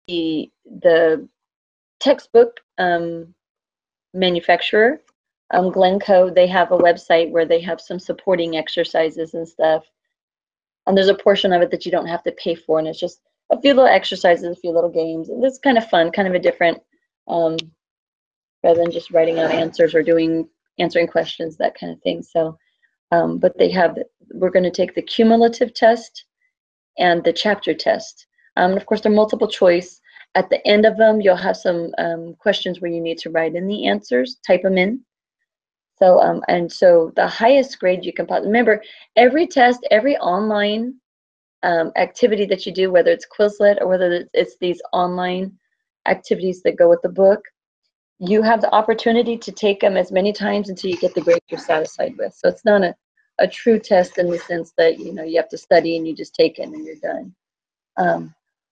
the textbook manufacturer, Glencoe, they have a website where they have some supporting exercises and stuff. And there's a portion of it that you don't have to pay for, and it's just a few little exercises, a few little games. And it's kind of fun, kind of a different, rather than just writing out answers or answering questions, that kind of thing. So, but we're going to take the cumulative test and the chapter test. Of course, they're multiple choice. At the end of them, you'll have some questions where you need to write in the answers, type them in. So, and so the highest grade you can remember, every test, every online activity that you do, whether it's Quizlet or whether it's these online activities that go with the book, you have the opportunity to take them as many times until you get the grade you're satisfied with. So it's not a true test in the sense that, you know, you have to study and you just take it and you're done.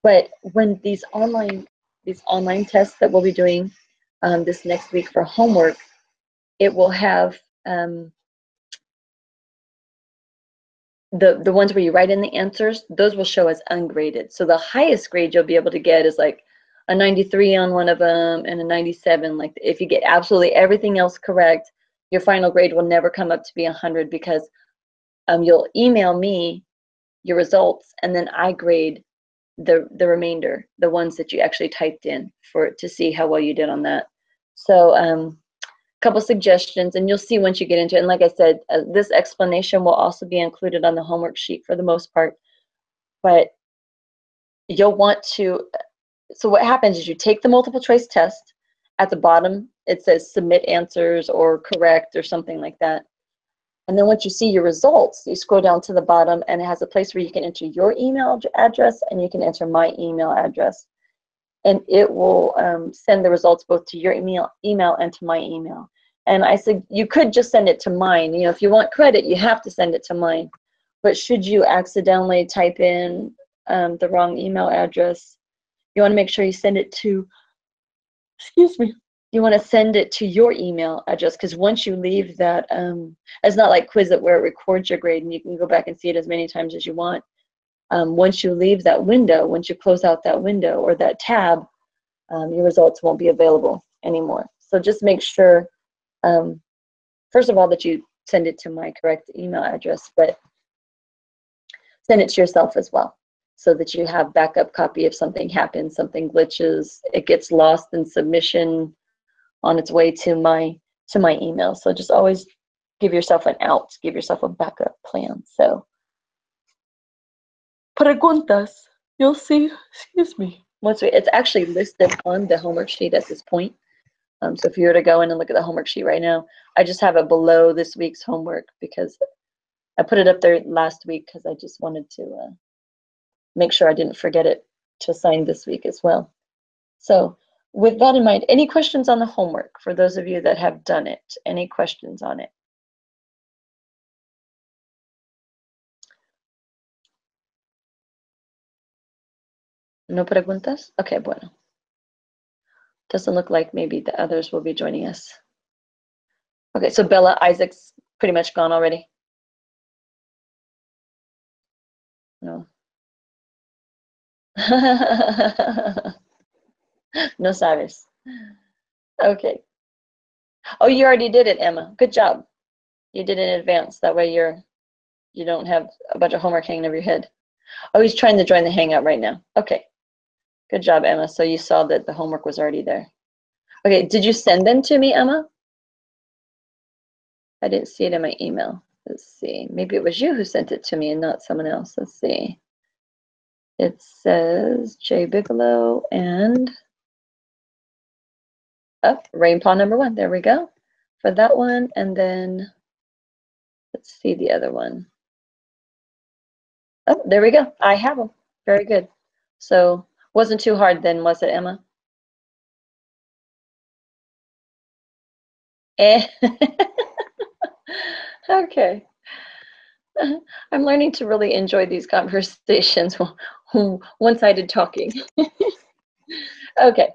But when these online tests that we'll be doing this next week for homework, it will have the ones where you write in the answers, those will show as ungraded. So the highest grade you'll be able to get is like a 93 on one of them and a 97. Like if you get absolutely everything else correct, your final grade will never come up to be 100, because you'll email me your results and then I grade the remainder, the ones that you actually typed in, to see how well you did on that. So a couple suggestions, and you'll see once you get into it. And like I said, this explanation will also be included on the homework sheet for the most part. But you'll want to, so what happens is you take the multiple choice test. At the bottom, it says submit answers or correct or something like that. And then once you see your results, you scroll down to the bottom and it has a place where you can enter your email address and you can enter my email address. And it will send the results both to your email and to my email. And I said, you could just send it to mine. You know, if you want credit, you have to send it to mine. But should you accidentally type in the wrong email address, you want to make sure you send it to, you want to send it to your email address, because once you leave that, it's not like Quizlet where it records your grade and you can go back and see it as many times as you want. Once you leave that window, once you close out that window or that tab, your results won't be available anymore. So just make sure, first of all, that you send it to my correct email address, but send it to yourself as well, so that you have backup copy if something happens, something glitches, it gets lost in submission on its way to my email. So just always give yourself an out, give yourself a backup plan. So preguntas, you'll see, it's actually listed on the homework sheet at this point. So if you were to go in and look at the homework sheet right now, I just have it below this week's homework because I put it up there last week because I just wanted to make sure I didn't forget it to assign this week as well. So with that in mind, any questions on the homework for those of you that have done it? Any questions on it? No preguntas? Okay, bueno. Doesn't look like maybe the others will be joining us. Okay, so Bella, Isaac's pretty much gone already. No. No sabes. Okay. Oh, you already did it, Emma. Good job. You did it in advance. That way you don't have a bunch of homework hanging over your head. Oh, he's trying to join the Hangout right now. Okay. Good job, Emma. So you saw that the homework was already there. Okay, did you send them to me, Emma? I didn't see it in my email. Let's see. Maybe it was you who sent it to me and not someone else. Let's see. It says Jay Bigelow and Rainpaw #1. There we go for that one. And then let's see the other one. Oh, there we go. I have them. Very good. So wasn't too hard then, was it, Emma? Okay. I'm learning to really enjoy these conversations, one-sided talking. Okay.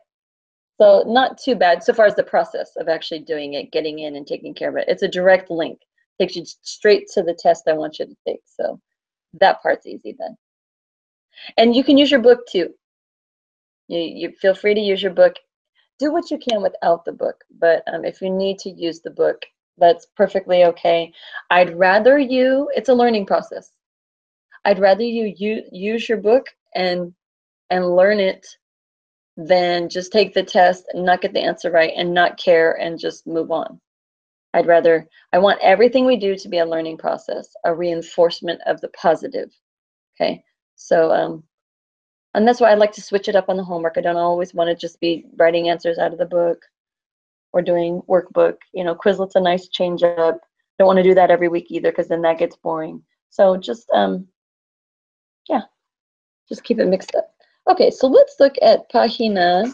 So not too bad so far as the process of actually doing it, getting in and taking care of it. It's a direct link. Takes you straight to the test I want you to take. So that part's easy then. And you can use your book too. You feel free to use your book. Do what you can without the book, but if you need to use the book, that's perfectly okay. I'd rather it's a learning process. I'd rather you use your book and learn it than just take the test and not get the answer right and not care and just move on. I want everything we do to be a learning process, a reinforcement of the positive. Okay, so and that's why I like to switch it up on the homework. I don't always want to just be writing answers out of the book or doing workbook. You know, Quizlet's a nice change up. Don't want to do that every week either, because then that gets boring. So just yeah, just keep it mixed up. Okay, so let's look at página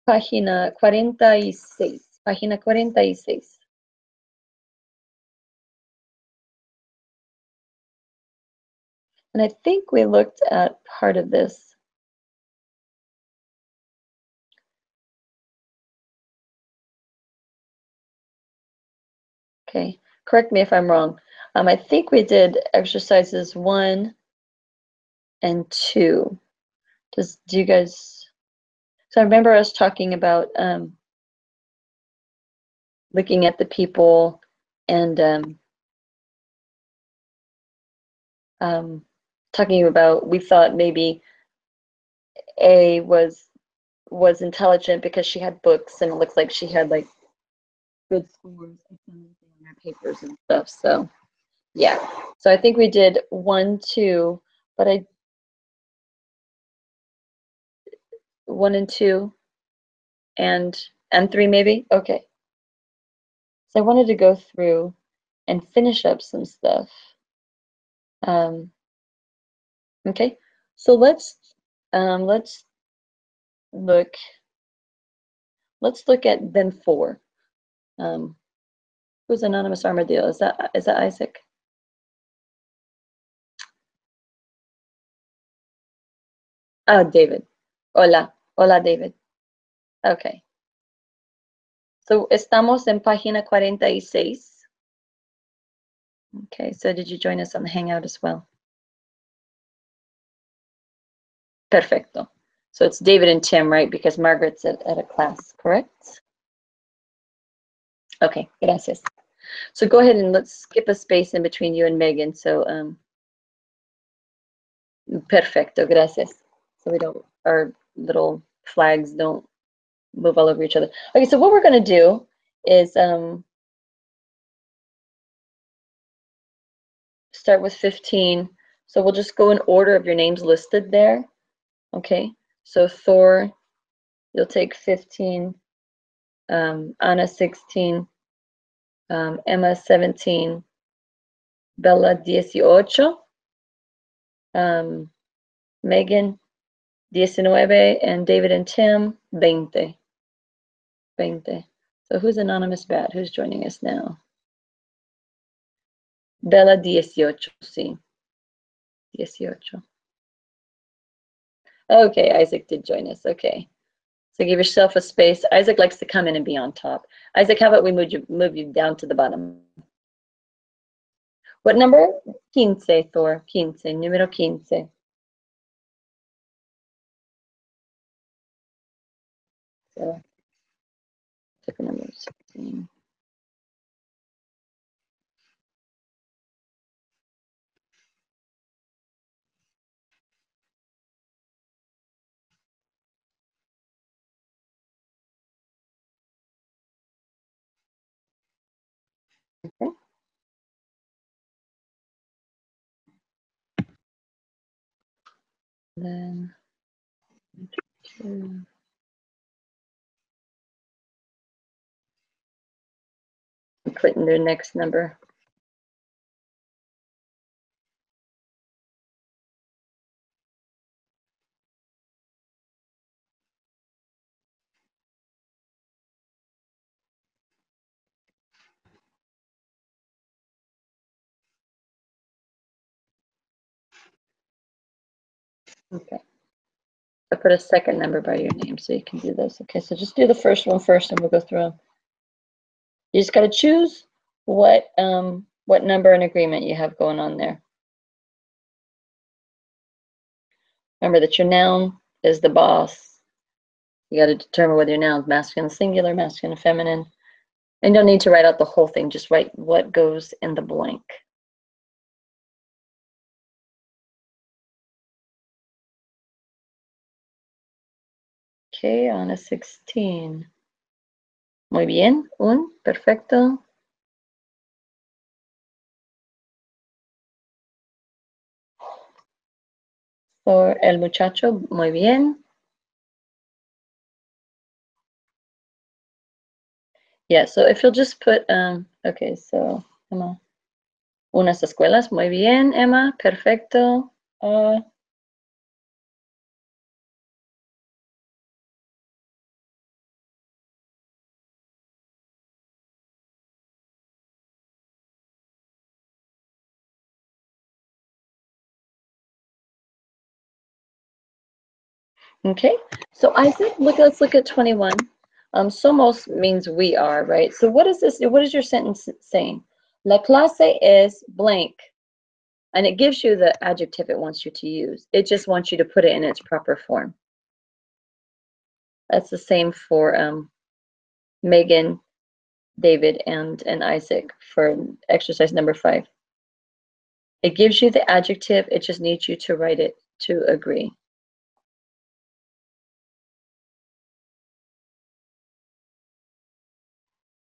46. Página 46. And I think we looked at part of this. Okay, correct me if I'm wrong. I think we did exercises 1 and 2. Do you guys, so I remember us talking about looking at the people and talking about, we thought maybe A was intelligent because she had books, and it looks like she had like good scores on her papers and stuff. So yeah, so I think we did 1, 2, but 1 and 2 and 3 maybe. Okay, so I wanted to go through and finish up some stuff. Okay, so let's look at then 4. Who's Anonymous Armadillo? Is that Isaac? Oh, David. Hola. Hola, David. Okay. So estamos en página 46. Okay, so did you join us on the Hangout as well? Perfecto. So it's David and Tim, right? Because Margaret's at a class, correct? Okay, gracias. So go ahead and let's skip a space in between you and Megan. So, perfecto, gracias. So our little flags don't move all over each other. Okay, so what we're going to do is start with 15. So we'll just go in order of your names listed there. Okay, so Thor, you'll take 15, Anna 16, Emma 17, Bella 18, Megan 19, and David and Tim 20. So who's Anonymous Bat? Who's joining us now? Bella 18, sí. 18. Okay, Isaac did join us. Okay. So give yourself a space. Isaac likes to come in and be on top. Isaac, how about we move you down to the bottom? What number? 15, Thor. 15, número 15. So, took a number 16. Okay. Then two. Put in the next number. Okay. I put a second number by your name so you can do this. Okay, so just do the first one first and we'll go through them. You just got to choose what number and agreement you have going on there. Remember that your noun is the boss. You got to determine whether your noun's masculine, singular, masculine, feminine. And you don't need to write out the whole thing. Just write what goes in the blank. Okay, on a 16. Muy bien. Perfecto. For el muchacho, muy bien. Yeah, so if you'll just put, okay, so, Emma. Unas escuelas, muy bien, Emma, perfecto. Okay, so Isaac, let's look at 21. Somos means we are, right? So what is this? What is your sentence saying? La clase es blank. And it gives you the adjective it wants you to use. It just wants you to put it in its proper form. That's the same for Megan, David, and Isaac for exercise number 5. It gives you the adjective. It just needs you to write it to agree.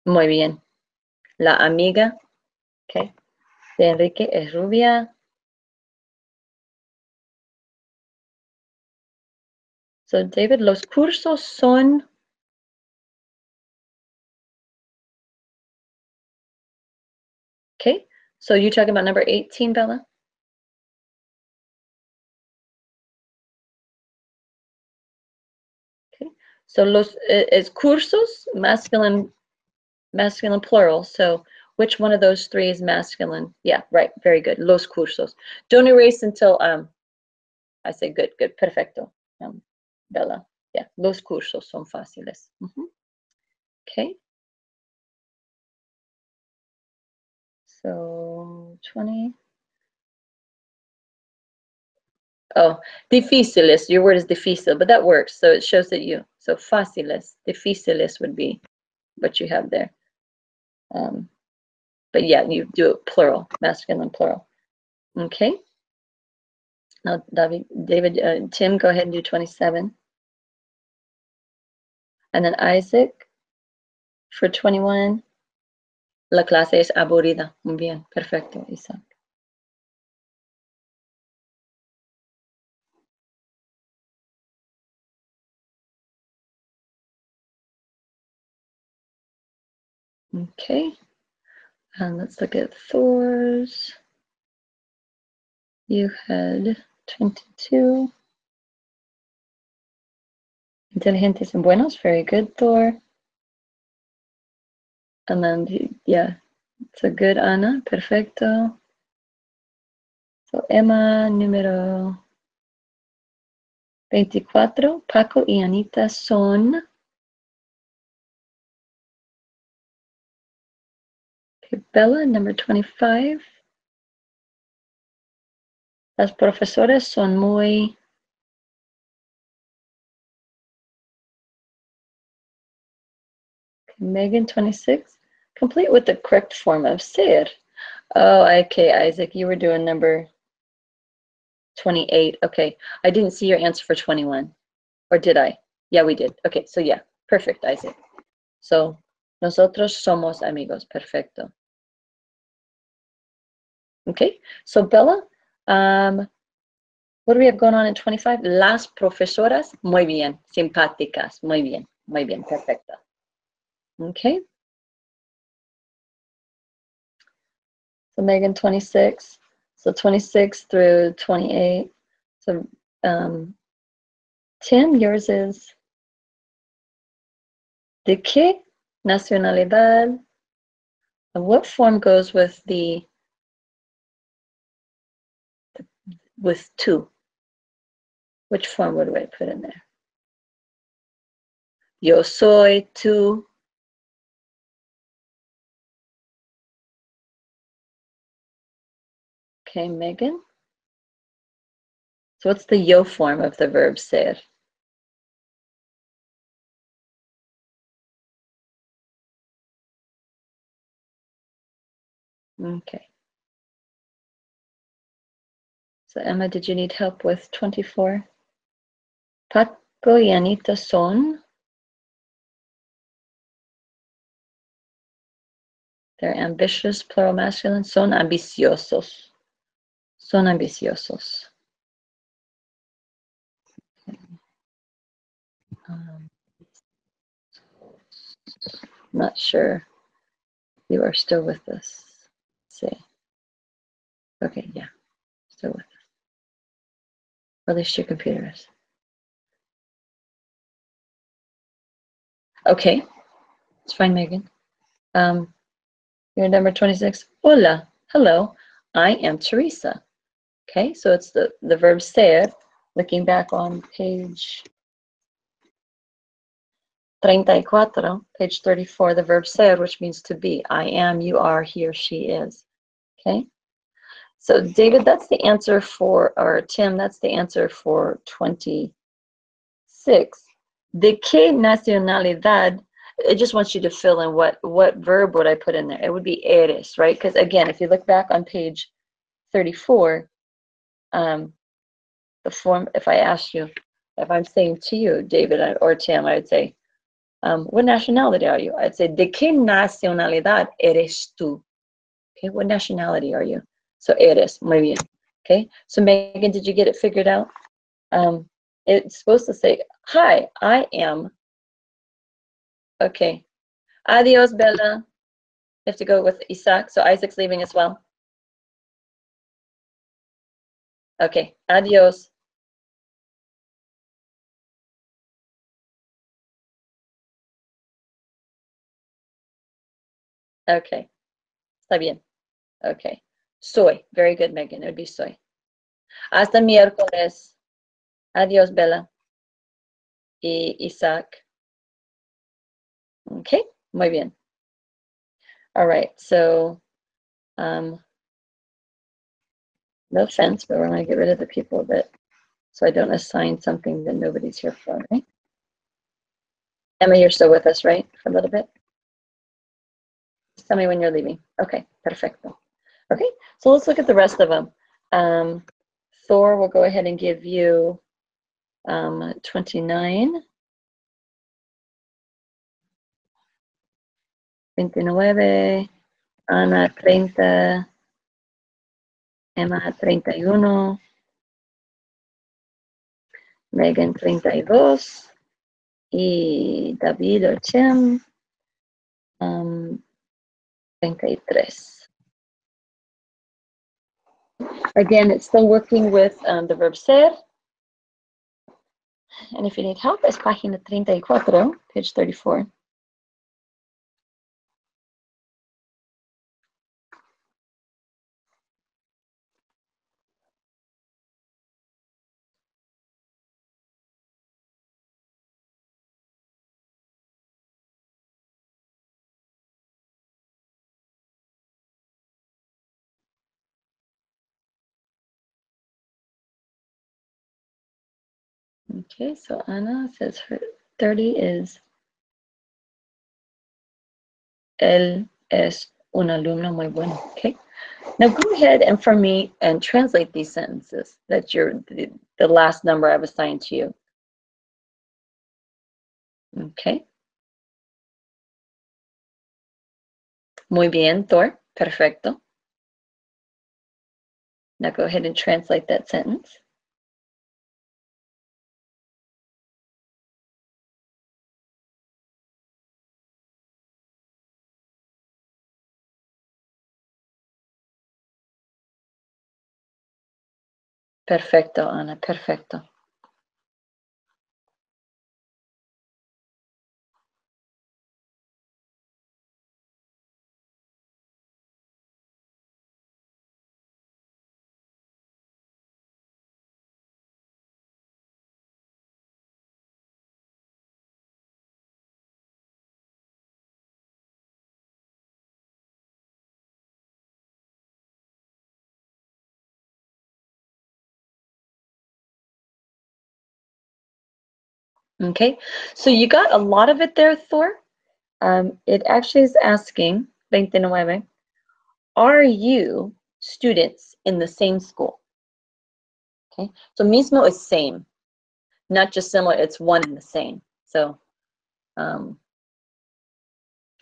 Muy bien. La amiga, okay, de Enrique es rubia. So, David, los cursos son. Okay, so you talking about number 18, Bella? Okay, so los is cursos, masculine plural. So which one of those 3 is masculine? Yeah, right, very good. Los cursos. Don't erase until I say good, perfecto. Bella, yeah, los cursos son fáciles. Okay. So 20. Oh, difíciles. Your word is difícil, but that works. So it shows that you. So fáciles, difíciles would be what you have there. But yeah, you do it plural, masculine plural. Okay. Now, David, Tim, go ahead and do 27. And then Isaac for 21. La clase es aburrida. Muy bien, perfecto, Isaac. Okay. And let's look at Thor's. You had 22. Inteligentes and buenos. Very good, Thor. And then, yeah, it's a good Ana. Perfecto. So, Emma, número 24. Paco y Anita son. Okay, Bella, number 25. Las profesoras son muy. Okay, Megan, 26. Complete with the correct form of ser. Oh, okay, Isaac, you were doing number 28. Okay, I didn't see your answer for 21. Or did I? Yeah, we did. Okay, so yeah, perfect, Isaac. So, nosotros somos amigos. Perfecto. Okay, so Bella, what do we have going on in 25? Las profesoras, muy bien, simpáticas, muy bien, perfecto. Okay. So Megan, 26. So 26 through 28. So Tim, yours is de qué nacionalidad? And what form goes with with tú? Which form would I put in there? Yo soy, tú. Okay, Megan. So what's the yo form of the verb ser? Okay. So Emma, did you need help with 24? Paco y Anita son. They're ambitious, plural masculine. Son ambiciosos. Son ambiciosos. Um, not sure you are still with us. Let's see. Okay, yeah, still with us. Or at least your computer is. Okay, it's fine, Megan. You're number 26. Hola, hello, I am Teresa. Okay, so it's the verb ser. Looking back on page 34, page 34, the verb ser, which means to be. I am, you are, he or she is. Okay, so David, that's the answer for, or Tim, that's the answer for 26. De qué nacionalidad? It just wants you to fill in what verb would I put in there. It would be eres, right? Because again, if you look back on page 34, the form, if I asked you, if I'm saying to you, David or Tim, I would say, what nationality are you? I'd say, ¿de qué nacionalidad eres tú? Okay, what nationality are you? So eres, muy bien. Okay, so Megan, did you get it figured out? It's supposed to say, hi, I am. Okay. Adios, Bella. You have to go with Isaac. So Isaac's leaving as well. Okay. Adios. Okay. Está bien. Okay. Soy. Very good, Megan. It would be soy. Hasta miércoles. Adios, Bella. Y Isaac. Okay. Muy bien. All right. So, no offense, but we're going to get rid of the people that, so I don't assign something that nobody's here for, right? Emma, you're still with us, right? For a little bit? Just tell me when you're leaving. Okay. Perfecto. Okay. So let's look at the rest of them. Thor will go ahead and give you 29, 29, Ana 30, Emma 31, Megan 32, y David or Tim 33. Again, it's still working with the verb ser. And if you need help, es página 34, page 34. Okay, so Ana says her 30 is él es un alumno muy bueno. Okay. Now go ahead and for me and translate these sentences that you're the last number I've assigned to you. Okay. Muy bien, Thor. Perfecto. Now go ahead and translate that sentence. Perfecto, Ana. Perfecto. Okay. So you got a lot of it there, Thor. It actually is asking, 29, are you students in the same school? Okay, so mismo is same, not just similar, it's one and the same. So if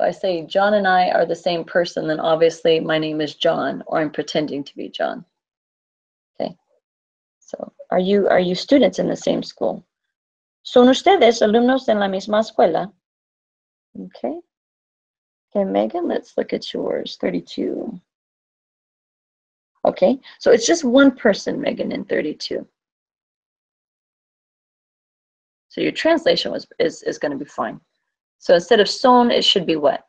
I say John and I are the same person, then obviously my name is John, or I'm pretending to be John. Okay, so are you students in the same school? ¿Son ustedes alumnos en la misma escuela? Okay. Okay, Megan, let's look at yours, 32. Okay, so it's just one person, Megan, in 32. So your translation is going to be fine. So instead of son, it should be what?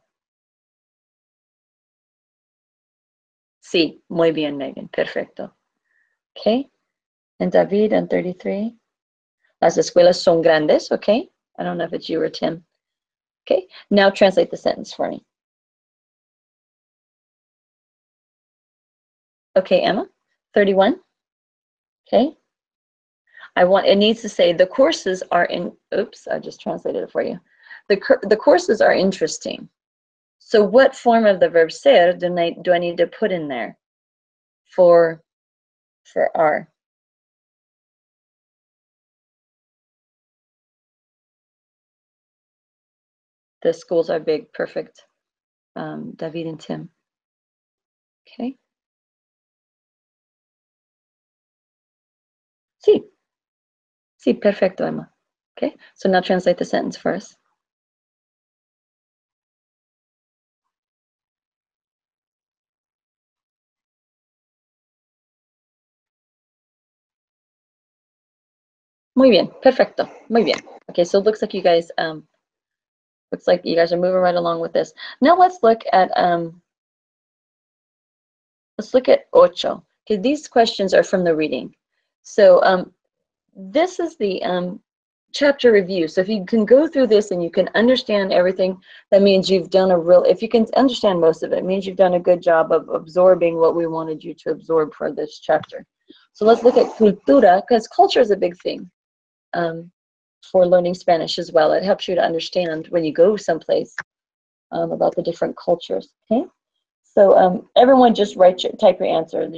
Sí, muy bien, Megan. Perfecto. Okay, and David on 33. Las escuelas son grandes, okay? I don't know if it's you or Tim. Okay, now translate the sentence for me. Okay, Emma, 31. Okay. It needs to say the courses are in, oops, I just translated it for you. The courses are interesting. So what form of the verb ser do I need to put in there for are? The schools are big, perfect. David and Tim. Okay. Sí. Sí, perfecto, Emma. Okay, so now translate the sentence for us. Muy bien, perfecto, muy bien. Okay, so it looks like you guys are moving right along with this. Now let's look at ocho. Okay, these questions are from the reading. So this is the chapter review. So if you can go through this and you can understand everything, that means you've done if you can understand most of it, it means you've done a good job of absorbing what we wanted you to absorb for this chapter. So let's look at cultura, because culture is a big thing for learning Spanish as well. It helps you to understand when you go someplace about the different cultures. Okay, so everyone just type your answer.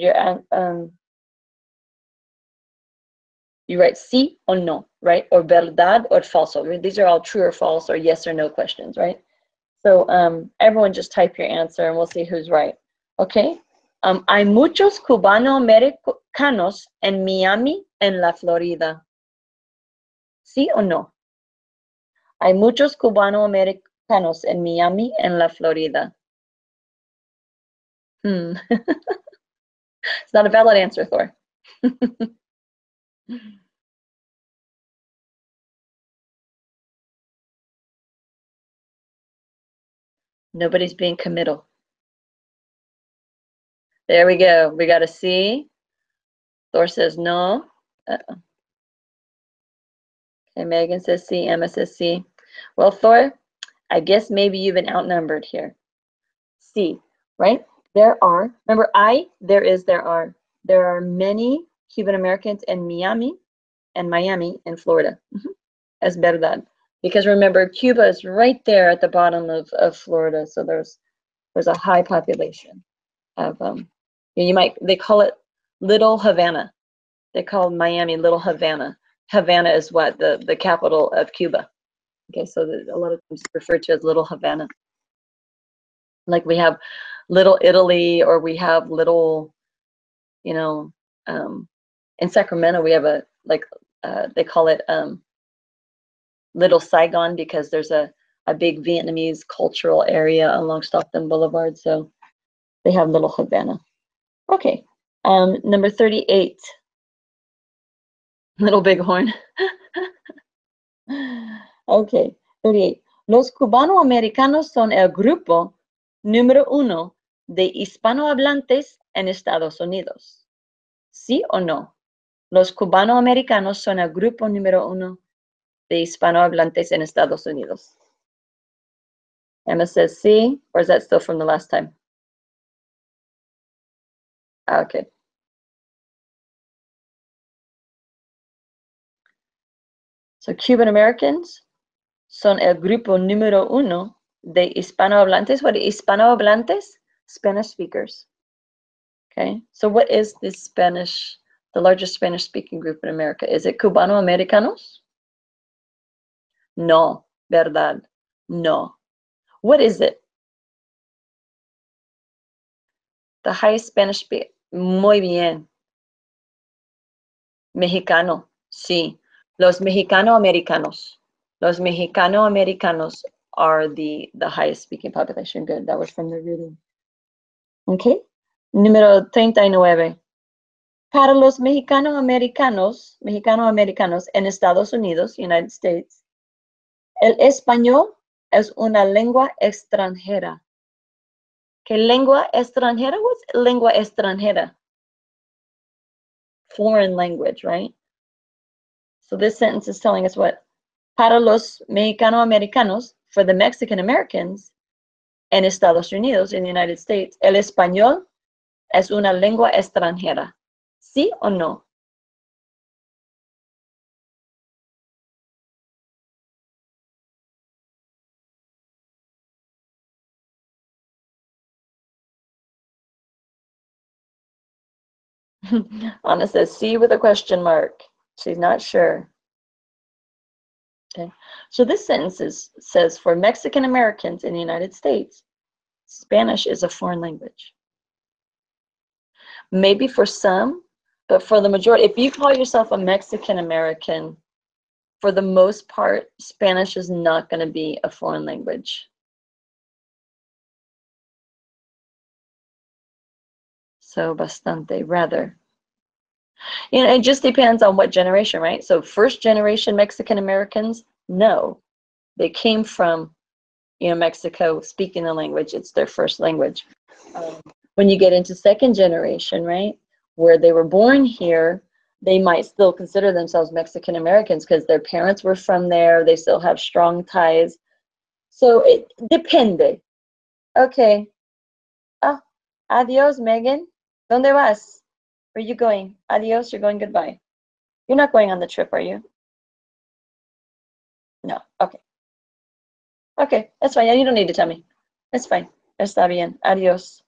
You write sí or no, right? Or verdad or falso. These are all true or false or yes or no questions, right? So everyone just type your answer and we'll see who's right. Okay. Hay muchos cubanoamericanos en Miami, en la Florida. ¿Sí o no? Hay muchos cubanoamericanos en Miami, en la Florida. It's not a valid answer, Thor. Nobody's being committal. There we go. We got a C. Thor says no. Uh-oh. Okay, Megan says C. Emma says C. Well, Thor, I guess maybe you've been outnumbered here. C, right? There are, remember there are. There are many Cuban Americans in Miami in Florida. Es verdad. Because remember, Cuba is right there at the bottom of Florida, so there's a high population of they call it Little Havana. They call Miami Little Havana. Havana is what? The capital of Cuba. Okay, so a lot of times referred to as Little Havana. Like we have Little Italy, or we have Little, in Sacramento we have they call it Little Saigon, because there's a big Vietnamese cultural area along Stockton Boulevard, so they have Little Havana. Okay, number 38. Little Bighorn. Okay, 38. Los cubanoamericanos son el grupo número 1 de hispanohablantes en Estados Unidos. ¿Sí o no? Los cubanoamericanos son el grupo número 1 de hispanohablantes en Estados Unidos. Emma says sí, or is that still from the last time? Okay. So Cuban Americans son el grupo número 1 de hispanohablantes. What are hispanohablantes? Spanish speakers. Okay, so what is the largest Spanish-speaking group in America? Is it Cubano-Americanos? No, verdad. No. What is it? The highest Spanish speaking. Muy bien. Mexicano. Sí. Los mexicano-americanos. Los mexicano-americanos are the highest speaking population. Good. That was from the reading. Okay. Número 39. Para los mexicano-americanos en Estados Unidos, United States, el español es una lengua extranjera. ¿Qué lengua extranjera? What's lengua extranjera? Foreign language, right? So this sentence is telling us what? Para los mexicano-americanos, for the Mexican Americans, en Estados Unidos, in the United States, el español es una lengua extranjera. ¿Sí o no? Anna says sí with a question mark. She's not sure. Okay. So this sentence says for Mexican Americans in the United States, Spanish is a foreign language. Maybe for some, but for the majority, if you call yourself a Mexican American, for the most part, Spanish is not going to be a foreign language. So bastante, rather. You know, it just depends on what generation, right? So first generation Mexican Americans, no. They came from, Mexico speaking the language. It's their first language. When you get into second generation, right, where they were born here, they might still consider themselves Mexican Americans because their parents were from there. They still have strong ties. So it depende. Okay. Ah, adios, Megan. ¿Dónde vas? Where are you going? Adios, you're going goodbye. You're not going on the trip, are you? No. Okay. Okay, that's fine. Yeah, you don't need to tell me. That's fine. Está bien. Adios.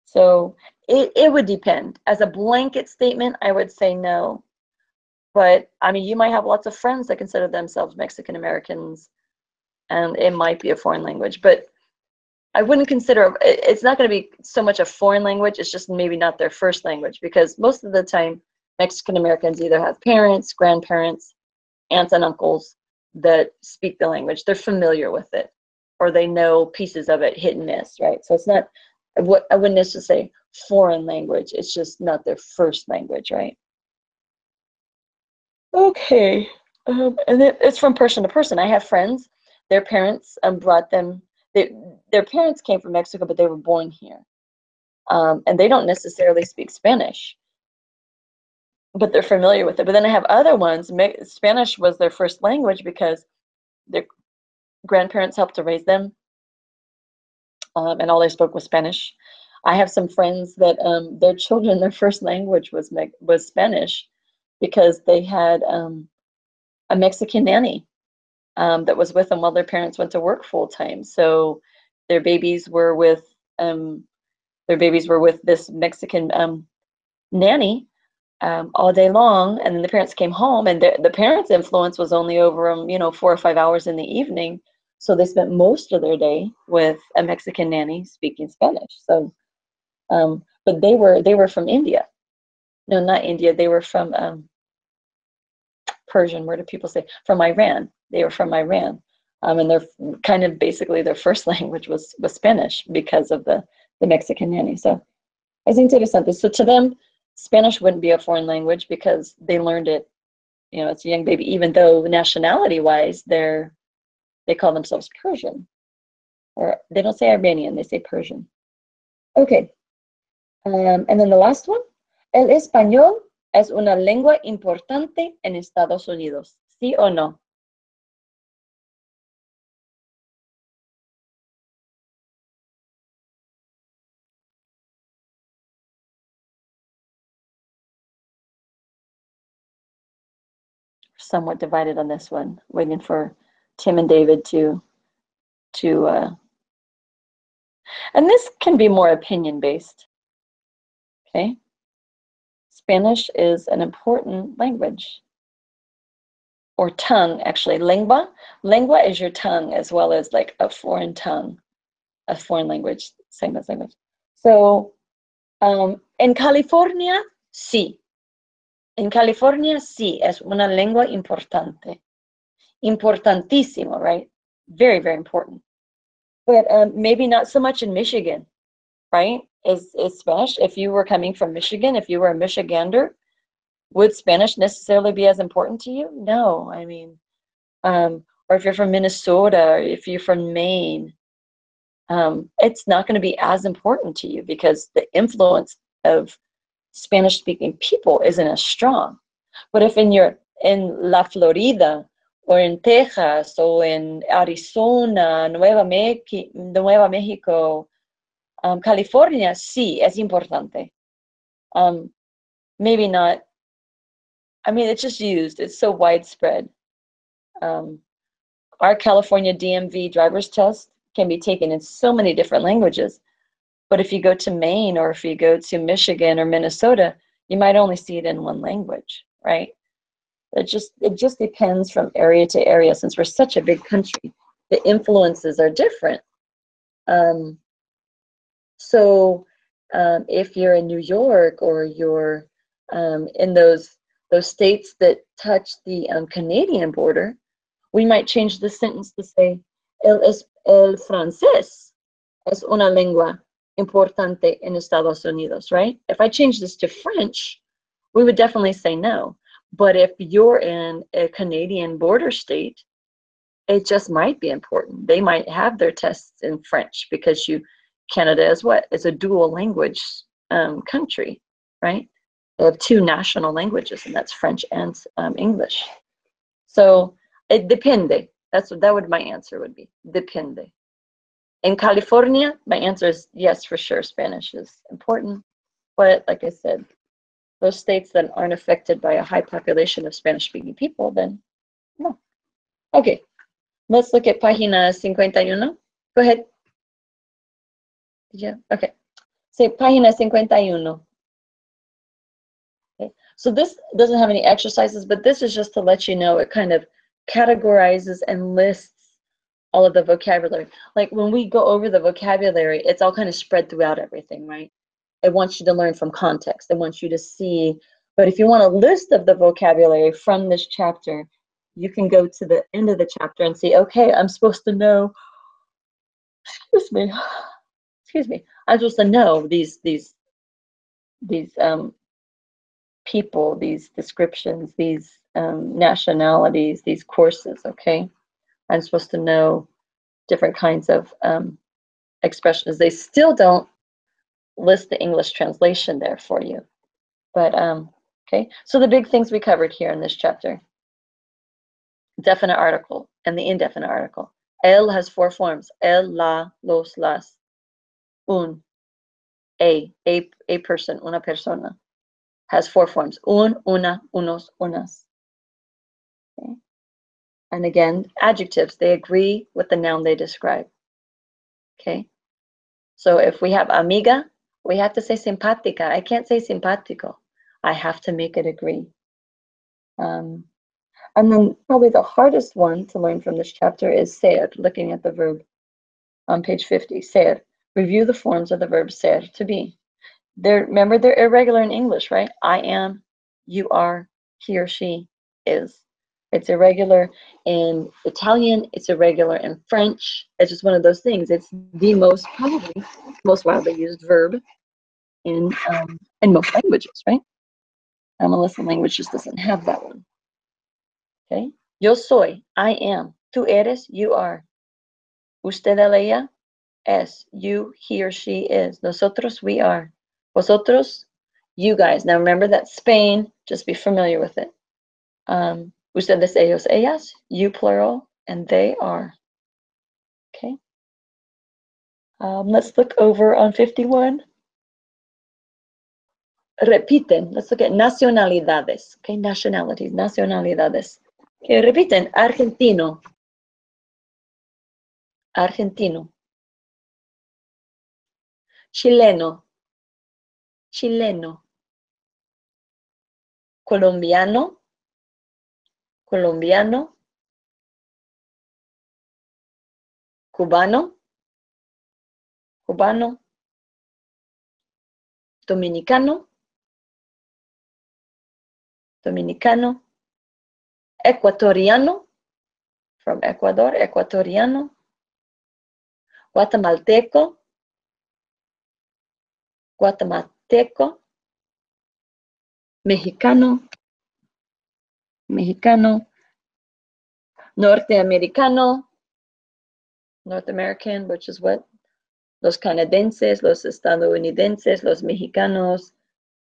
So it would depend. As a blanket statement, I would say no. But I mean, you might have lots of friends that consider themselves Mexican Americans, and it might be a foreign language. But I wouldn't consider it's not going to be so much a foreign language. It's just maybe not their first language, because most of the time, Mexican Americans either have parents, grandparents, aunts and uncles that speak the language. They're familiar with it, or they know pieces of it, hit and miss, right? So it's not, I wouldn't necessarily say foreign language. It's just not their first language, right? Okay. And it's from person to person. I have friends, their parents brought them, their parents came from Mexico, but they were born here. And they don't necessarily speak Spanish, but they're familiar with it. But then I have other ones, Spanish was their first language because their grandparents helped to raise them, and all they spoke was Spanish. I have some friends that their children, their first language was Spanish because they had a Mexican nanny that was with them while their parents went to work full time. So their babies were with this Mexican nanny all day long, and then the parents came home, and the parents' influence was only over them, 4 or 5 hours in the evening. So they spent most of their day with a Mexican nanny speaking Spanish. So, but they were from India. No, not India. They were from Persian. Where do people say? From Iran. They were from Iran, and they're kind of basically their first language was Spanish because of the Mexican nanny. So, es interesante. So to them, Spanish wouldn't be a foreign language because they learned it, as a young baby, even though nationality-wise, they call themselves Persian. Or they don't say Iranian, they say Persian. Okay. And then the last one. El español es una lengua importante en Estados Unidos. ¿Sí o no? Somewhat divided on this one, waiting for Tim and David to And this can be more opinion-based, okay? Spanish is an important language, or tongue, actually. Lengua. Lengua is your tongue as well as like a foreign tongue, a foreign language, same as language. So en California, sí. En California, sí, es una lengua importante. Importantísimo, right? Very, very important. But maybe not so much in Michigan, right? Is Spanish, if you were coming from Michigan, if you were a Michigander, would Spanish necessarily be as important to you? No, I mean, or if you're from Minnesota, or if you're from Maine, it's not going to be as important to you because the influence of Spanish-speaking people isn't as strong. But if in La Florida, or in Texas, or in Arizona, Nueva Mexico, California, sí, es importante. Maybe not. I mean, it's just used. It's so widespread. Our California DMV driver's test can be taken in so many different languages. But if you go to Maine, or if you go to Michigan or Minnesota, you might only see it in one language, right? It just depends from area to area. Since we're such a big country, the influences are different. So if you're in New York, or you're in those states that touch the Canadian border, we might change the sentence to say, el francés es una lengua importante en Estados Unidos, right? If I change this to French, we would definitely say no. But if you're in a Canadian border state, it just might be important. They might have their tests in French because Canada is what? It's a dual language country, right? They have two national languages, and that's French and English. So it depende. That would my answer would be. Depende. In California, my answer is yes, for sure, Spanish is important. But like I said, those states that aren't affected by a high population of Spanish-speaking people, then no. Okay, let's look at página 51. Go ahead. Yeah, okay. Say página 51. Okay. So this doesn't have any exercises, but this is just to let you know it kind of categorizes and lists all of the vocabulary. Like when we go over the vocabulary, it's all kind of spread throughout everything, right? It wants you to learn from context. It wants you to see. But if you want a list of the vocabulary from this chapter, you can go to the end of the chapter and see, okay, I'm supposed to know, excuse me, I'm supposed to know these people, these descriptions, these nationalities, these courses, okay? I'm supposed to know different kinds of expressions. They still don't list the English translation there for you. But, okay, so the big things we covered here in this chapter. Definite article and the indefinite article. El has 4 forms. El, la, los, las. Un, a person, una persona. Has 4 forms. Un, una, unos, unas. Okay. And again, adjectives, they agree with the noun they describe. Okay. So if we have amiga, we have to say simpática. I can't say simpático. I have to make it agree. And then probably the hardest one to learn from this chapter is ser, looking at the verb on page 50. Ser. Review the forms of the verb ser, to be. Remember, they're irregular in English, right? I am, you are, he or she is. It's irregular in Italian. It's irregular in French. It's just one of those things. It's the probably most widely used verb in most languages, right? Unless the language just doesn't have that one. Okay. Yo soy, I am. Tú eres, you are. Usted, ella, es. You, he or she is. Nosotros, we are. Vosotros, you guys. Now remember that Spain, just be familiar with it. Ustedes, ellos, ellas, you plural, and they are. Okay. Let's look over on 51. Repiten. Let's look at nacionalidades. Okay, nationalities, nacionalidades. Okay, repiten. Argentino. Argentino. Chileno, chileno. Colombiano, colombiano. Cubano, cubano. Dominicano, dominicano. Ecuatoriano, from Ecuador, ecuatoriano. Guatemalteco, guatemalteco. Mexicano, mexicano. Norteamericano, North American, which is what? Los canadienses, los estadounidenses, los mexicanos,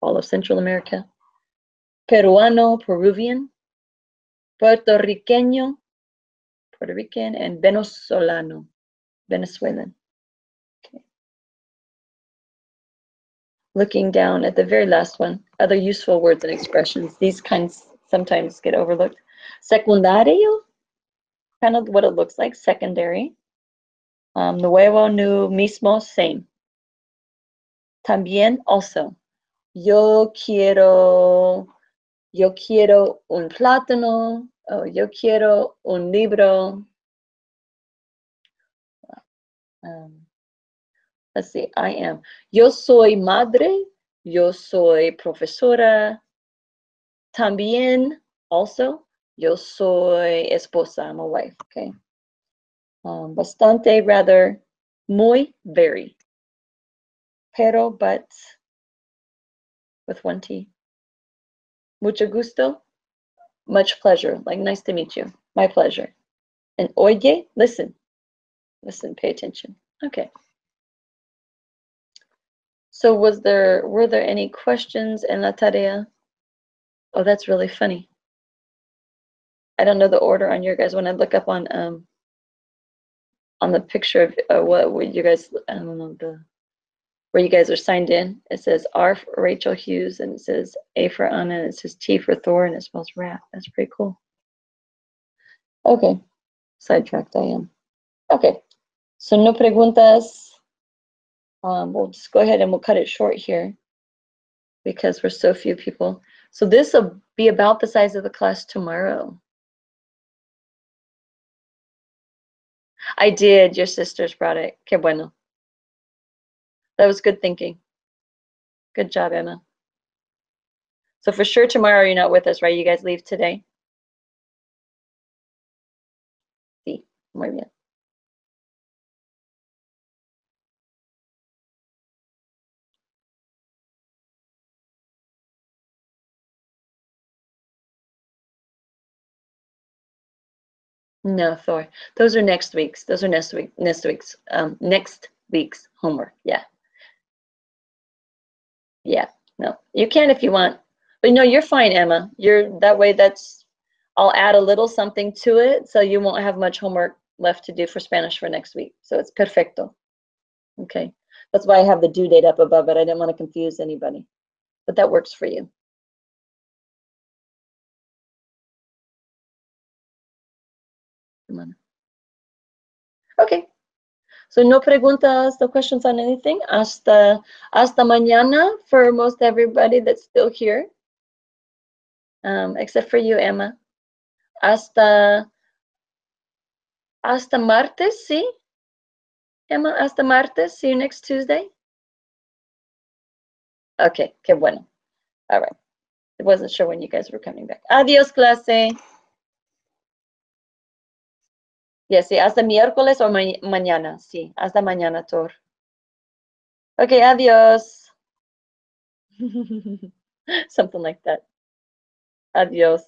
all of Central America. Peruano, Peruvian. Puertorriqueño, Puerto Rican, and Venezolano, Venezuelan. Okay. Looking down at the very last one, other useful words and expressions. These kinds sometimes get overlooked. Secundario, kind of what it looks like, secondary. Nuevo, new, mismo, same. También, also. Yo quiero un plátano. Oh, yo quiero un libro. Let's see, I am. Yo soy madre. Yo soy profesora. También, also. Yo soy esposa. I'm a wife, okay? Bastante, rather. Muy, very. Pero, but, with one T. Mucho gusto. Much pleasure. Like, nice to meet you. My pleasure. And oye, listen. Listen, pay attention. Okay. So were there any questions in la tarea? Oh, that's really funny. I don't know the order on your guys. When I look up on the picture of what you guys, I don't know, where you guys are signed in, it says R for Rachel Hughes, and it says A for Anna, and it says T for Thor, and it spells rat. That's pretty cool. Okay, sidetracked I am. Okay, so no preguntas. We'll just go ahead and we'll cut it short here because we're so few people. So this will be about the size of the class tomorrow. I did. Your sisters brought it. Que bueno. That was good thinking. Good job, Emma. So for sure tomorrow you're not with us, right? You guys leave today? Sí, muy bien. No, Thor. Those are next week's. Those are next week's homework. Yeah. Yeah. No, you can if you want. But no, you're fine, Emma. You're that way. I'll add a little something to it, so you won't have much homework left to do for Spanish for next week. So it's perfecto. Okay. That's why I have the due date up above it. I didn't want to confuse anybody, but that works for you. Okay. So no preguntas, no questions on anything. Hasta mañana for most everybody that's still here, except for you, Emma. Hasta martes, ¿sí? Emma, hasta martes. See you next Tuesday. Okay, qué bueno. All right. I wasn't sure when you guys were coming back. Adiós, clase. Yes, sí, hasta miércoles o mañana. Sí, hasta mañana, Tor. Okay, adiós. Something like that. Adiós.